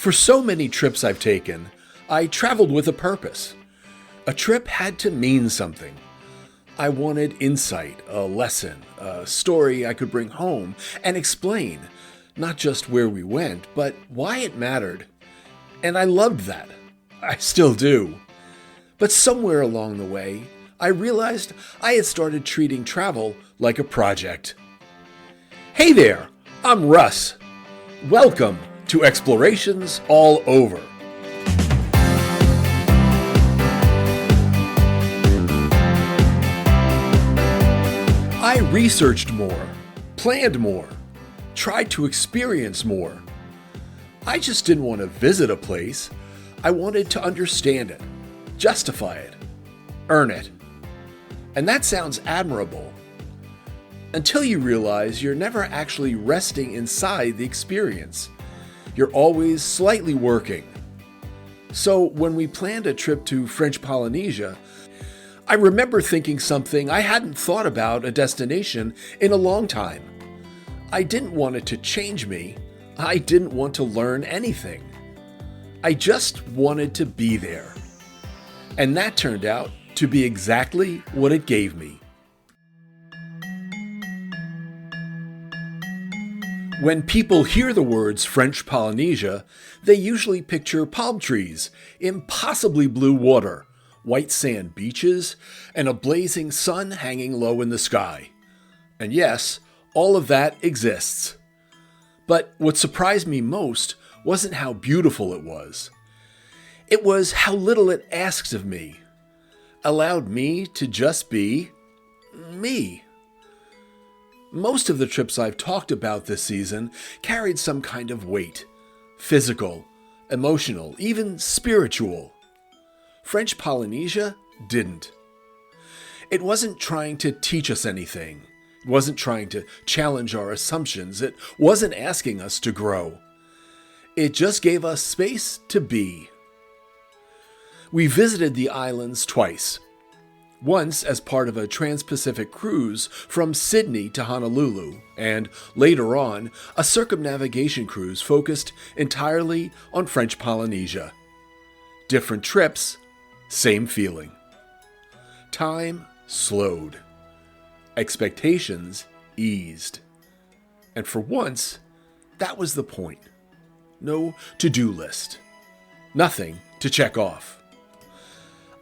For so many trips I've taken, I traveled with a purpose. A trip had to mean something. I wanted insight, a lesson, a story I could bring home and explain, not just where we went, but why it mattered. And I loved that. I still do. But somewhere along the way, I realized I had started treating travel like a project. Hey there, I'm Russ. Welcome to Explorations All Over. I researched more, planned more, tried to experience more. I just didn't want to visit a place. I wanted to understand it, justify it, earn it. And that sounds admirable, until you realize you're never actually resting inside the experience. You're always slightly working. So when we planned a trip to French Polynesia, I remember thinking something I hadn't thought about a destination in a long time. I didn't want it to change me. I didn't want to learn anything. I just wanted to be there. And that turned out to be exactly what it gave me. When people hear the words French Polynesia, they usually picture palm trees, impossibly blue water, white sand beaches, and a blazing sun hanging low in the sky. And yes, all of that exists. But what surprised me most wasn't how beautiful it was. It was how little it asked of me. Allowed me to just be me. Most of the trips I've talked about this season carried some kind of weight. Physical, emotional, even spiritual. French Polynesia didn't. It wasn't trying to teach us anything. It wasn't trying to challenge our assumptions. It wasn't asking us to grow. It just gave us space to be. We visited the islands twice. Once as part of a trans-Pacific cruise from Sydney to Honolulu, and later on, a circumnavigation cruise focused entirely on French Polynesia. Different trips, same feeling. Time slowed. Expectations eased. And for once, that was the point. No to-do list. Nothing to check off.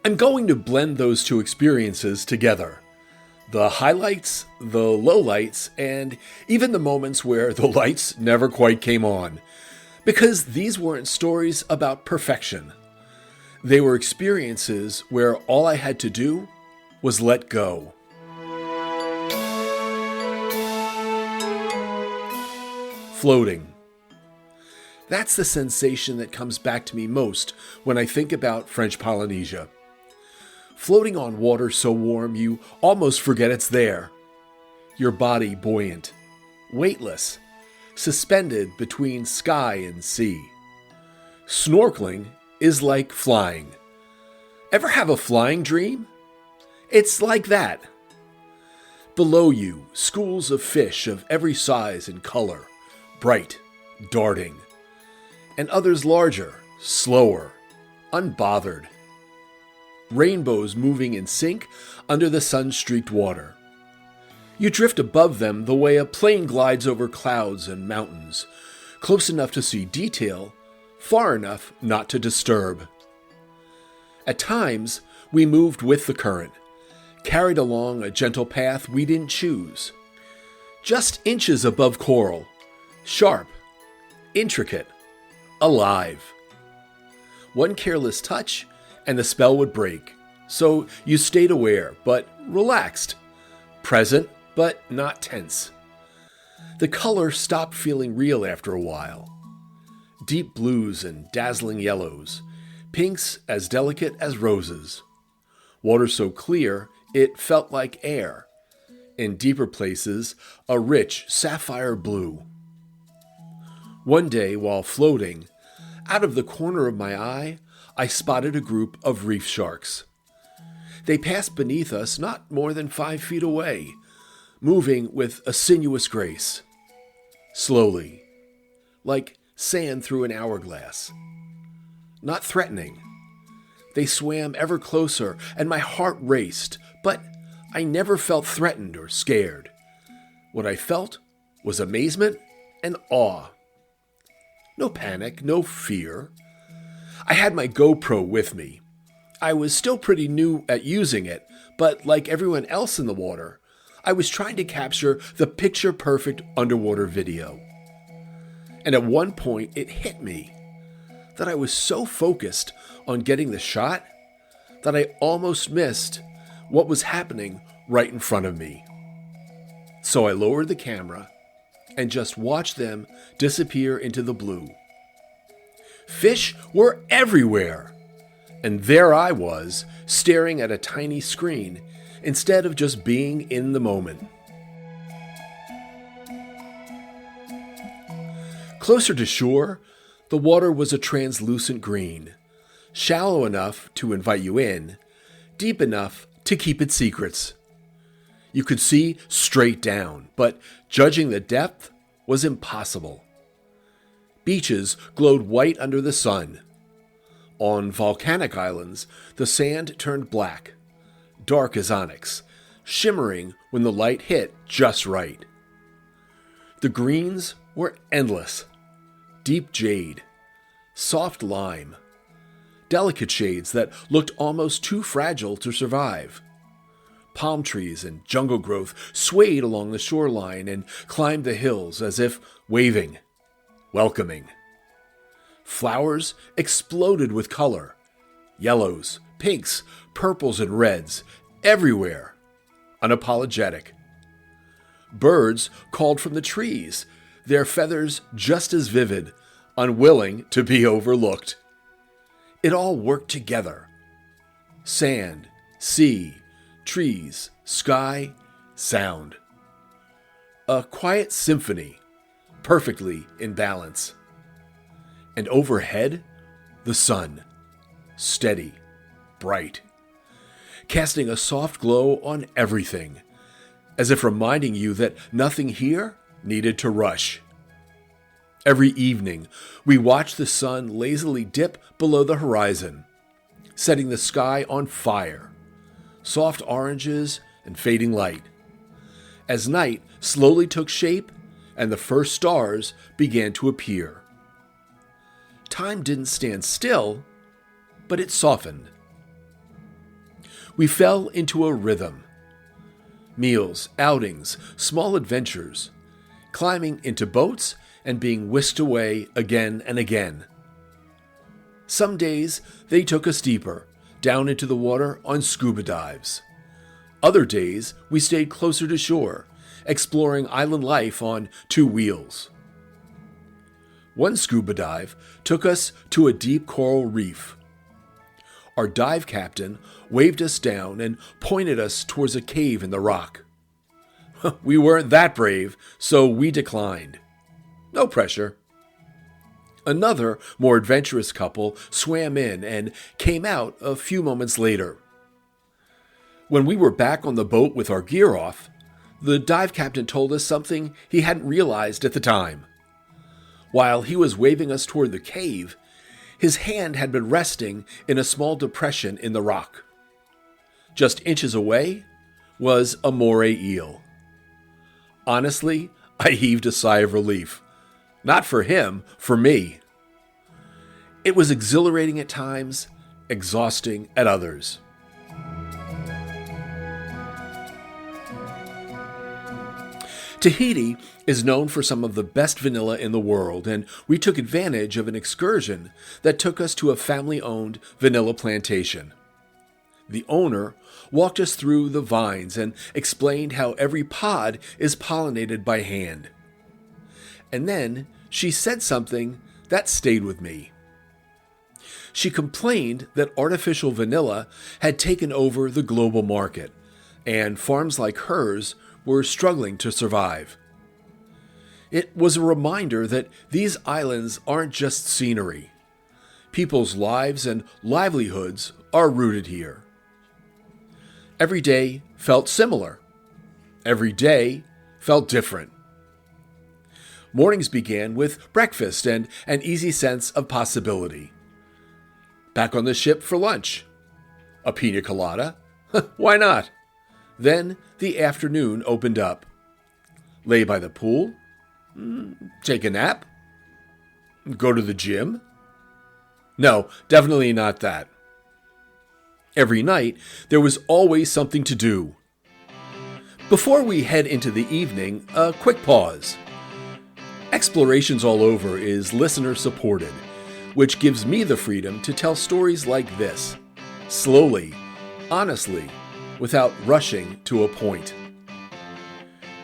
I'm going to blend those two experiences together. The highlights, the lowlights, and even the moments where the lights never quite came on. Because these weren't stories about perfection. They were experiences where all I had to do was let go. Floating. That's the sensation that comes back to me most when I think about French Polynesia. Floating on water so warm you almost forget it's there. Your body buoyant, weightless, suspended between sky and sea. Snorkeling is like flying. Ever have a flying dream? It's like that. Below you, schools of fish of every size and color, bright, darting, and others larger, slower, unbothered. Rainbows moving in sync under the sun-streaked water. You drift above them the way a plane glides over clouds and mountains, close enough to see detail, far enough not to disturb. At times, we moved with the current, carried along a gentle path we didn't choose. Just inches above coral, sharp, intricate, alive. One careless touch, and the spell would break. So you stayed aware, but relaxed. Present, but not tense. The color stopped feeling real after a while. Deep blues and dazzling yellows. Pinks as delicate as roses. Water so clear, it felt like air. In deeper places, a rich sapphire blue. One day, while floating, out of the corner of my eye, I spotted a group of reef sharks. They passed beneath us not more than 5 feet away, moving with a sinuous grace. Slowly, like sand through an hourglass. Not threatening. They swam ever closer, and my heart raced, but I never felt threatened or scared. What I felt was amazement and awe. No panic, no fear. I had my GoPro with me. I was still pretty new at using it, but like everyone else in the water, I was trying to capture the picture-perfect underwater video. And at one point, it hit me that I was so focused on getting the shot that I almost missed what was happening right in front of me. So I lowered the camera and just watched them disappear into the blue. Fish were everywhere, and there I was, staring at a tiny screen instead of just being in the moment. Closer to shore, the water was a translucent green, shallow enough to invite you in, deep enough to keep its secrets. You could see straight down, but judging the depth was impossible. Beaches glowed white under the sun. On volcanic islands, the sand turned black, dark as onyx, shimmering when the light hit just right. The greens were endless. Deep jade, soft lime, delicate shades that looked almost too fragile to survive. Palm trees and jungle growth swayed along the shoreline and climbed the hills as if waving, welcoming. Flowers exploded with color, yellows, pinks, purples, and reds, everywhere, unapologetic. Birds called from the trees, their feathers just as vivid, unwilling to be overlooked. It all worked together. Sand, sea, trees, sky, sound. A quiet symphony, perfectly in balance. And overhead, the sun, steady, bright, casting a soft glow on everything, as if reminding you that nothing here needed to rush. Every evening, we watched the sun lazily dip below the horizon, setting the sky on fire, soft oranges and fading light, as night slowly took shape and the first stars began to appear. Time didn't stand still, but it softened. We fell into a rhythm. Meals, outings, small adventures, climbing into boats and being whisked away again and again. Some days they took us deeper, down into the water on scuba dives. Other days we stayed closer to shore, exploring island life on two wheels. One scuba dive took us to a deep coral reef. Our dive captain waved us down and pointed us towards a cave in the rock. We weren't that brave, so we declined. No pressure. Another, more adventurous couple swam in and came out a few moments later. When we were back on the boat with our gear off, the dive captain told us something he hadn't realized at the time. While he was waving us toward the cave, his hand had been resting in a small depression in the rock. Just inches away was a moray eel. Honestly, I heaved a sigh of relief. Not for him, for me. It was exhilarating at times, exhausting at others. Tahiti is known for some of the best vanilla in the world, and we took advantage of an excursion that took us to a family-owned vanilla plantation. The owner walked us through the vines and explained how every pod is pollinated by hand. And then she said something that stayed with me. She complained that artificial vanilla had taken over the global market, and farms like hers were struggling to survive. It was a reminder that these islands aren't just scenery. People's lives and livelihoods are rooted here. Every day felt similar. Every day felt different. Mornings began with breakfast and an easy sense of possibility. Back on the ship for lunch. A pina colada? Why not? Then the afternoon opened up. Lay by the pool? Take a nap? Go to the gym? No, definitely not that. Every night, there was always something to do. Before we head into the evening, a quick pause. Explorations All Over is listener supported, which gives me the freedom to tell stories like this, slowly, honestly, without rushing to a point.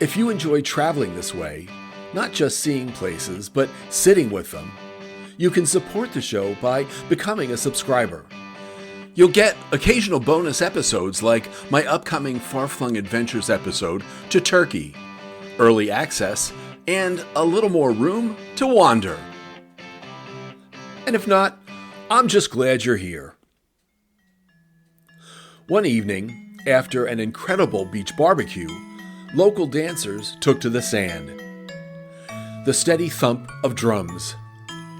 If you enjoy traveling this way, not just seeing places, but sitting with them, you can support the show by becoming a subscriber. You'll get occasional bonus episodes like my upcoming Far-Flung Adventures episode to Turkey, early access, and a little more room to wander. And if not, I'm just glad you're here. One evening, after an incredible beach barbecue, local dancers took to the sand. The steady thump of drums,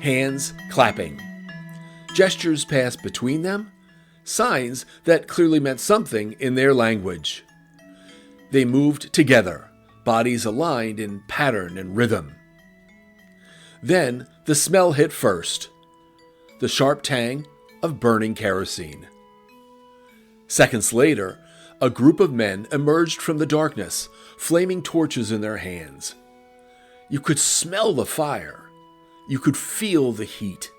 hands clapping, gestures passed between them, signs that clearly meant something in their language. They moved together, bodies aligned in pattern and rhythm. Then the smell hit first, the sharp tang of burning kerosene. Seconds later, a group of men emerged from the darkness, flaming torches in their hands. You could smell the fire. You could feel the heat.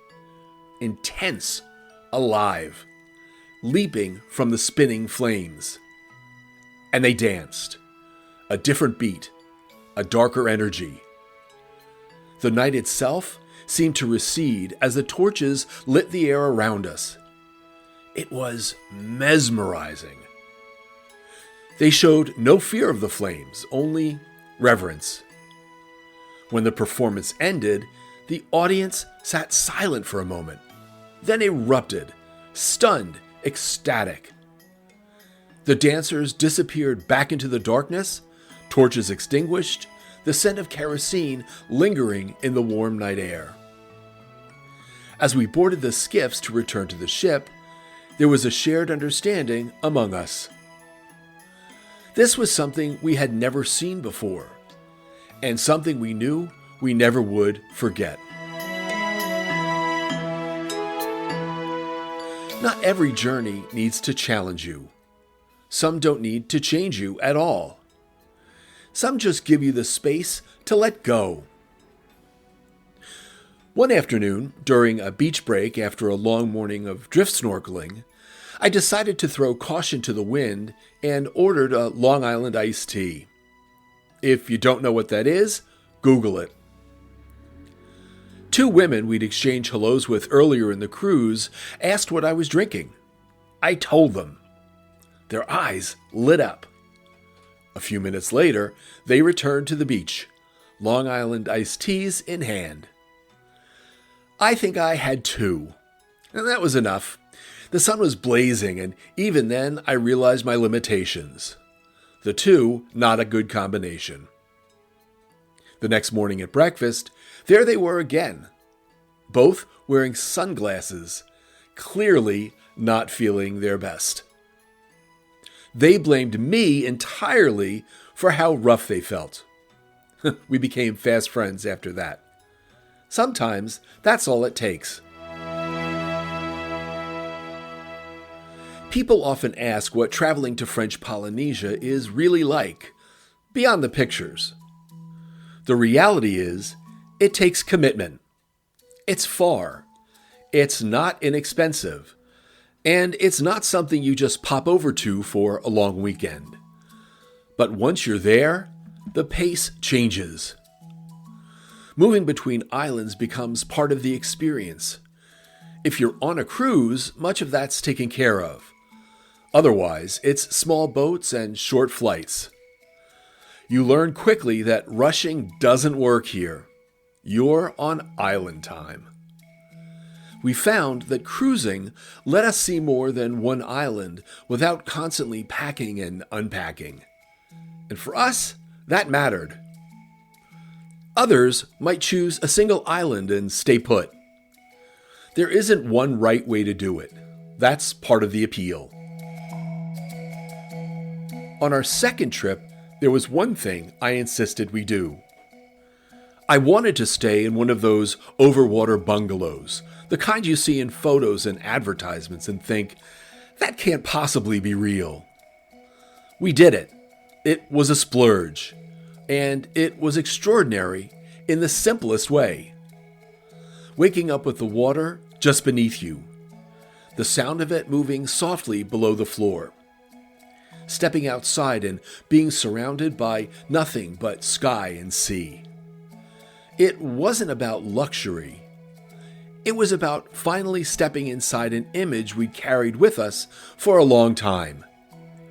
Intense, alive, leaping from the spinning flames. And they danced. A different beat, a darker energy. The night itself seemed to recede as the torches lit the air around us. It was mesmerizing. They showed no fear of the flames, only reverence. When the performance ended, the audience sat silent for a moment, then erupted, stunned, ecstatic. The dancers disappeared back into the darkness, torches extinguished, the scent of kerosene lingering in the warm night air. As we boarded the skiffs to return to the ship, there was a shared understanding among us. This was something we had never seen before, and something we knew we never would forget. Not every journey needs to challenge you. Some don't need to change you at all. Some just give you the space to let go. One afternoon, during a beach break after a long morning of drift snorkeling, I decided to throw caution to the wind and ordered a Long Island iced tea. If you don't know what that is, Google it. Two women we'd exchanged hellos with earlier in the cruise asked what I was drinking. I told them. Their eyes lit up. A few minutes later, they returned to the beach, Long Island iced teas in hand. I think I had two, and that was enough. The sun was blazing, and even then I realized my limitations. The two, not a good combination. The next morning at breakfast, there they were again, both wearing sunglasses, clearly not feeling their best. They blamed me entirely for how rough they felt. We became fast friends after that. Sometimes that's all it takes. People often ask what traveling to French Polynesia is really like, beyond the pictures. The reality is, it takes commitment. It's far. It's not inexpensive. And it's not something you just pop over to for a long weekend. But once you're there, the pace changes. Moving between islands becomes part of the experience. If you're on a cruise, much of that's taken care of. Otherwise, it's small boats and short flights. You learn quickly that rushing doesn't work here. You're on island time. We found that cruising let us see more than one island without constantly packing and unpacking. And for us, that mattered. Others might choose a single island and stay put. There isn't one right way to do it. That's part of the appeal. On our second trip, there was one thing I insisted we do. I wanted to stay in one of those overwater bungalows, the kind you see in photos and advertisements and think, that can't possibly be real. We did it. It was a splurge, and it was extraordinary in the simplest way. Waking up with the water just beneath you, the sound of it moving softly below the floor, stepping outside and being surrounded by nothing but sky and sea. It wasn't about luxury. It was about finally stepping inside an image we'd carried with us for a long time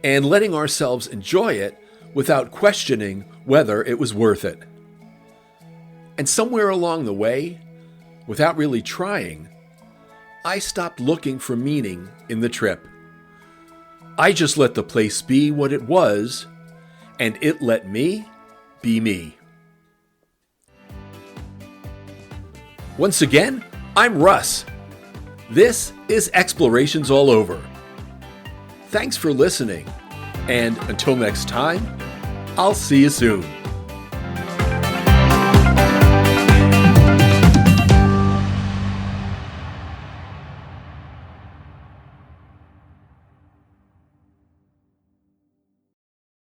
and letting ourselves enjoy it without questioning whether it was worth it. And somewhere along the way, without really trying, I stopped looking for meaning in the trip. I just let the place be what it was, and it let me be me. Once again, I'm Russ. This is Explorations All Over. Thanks for listening, and until next time, I'll see you soon.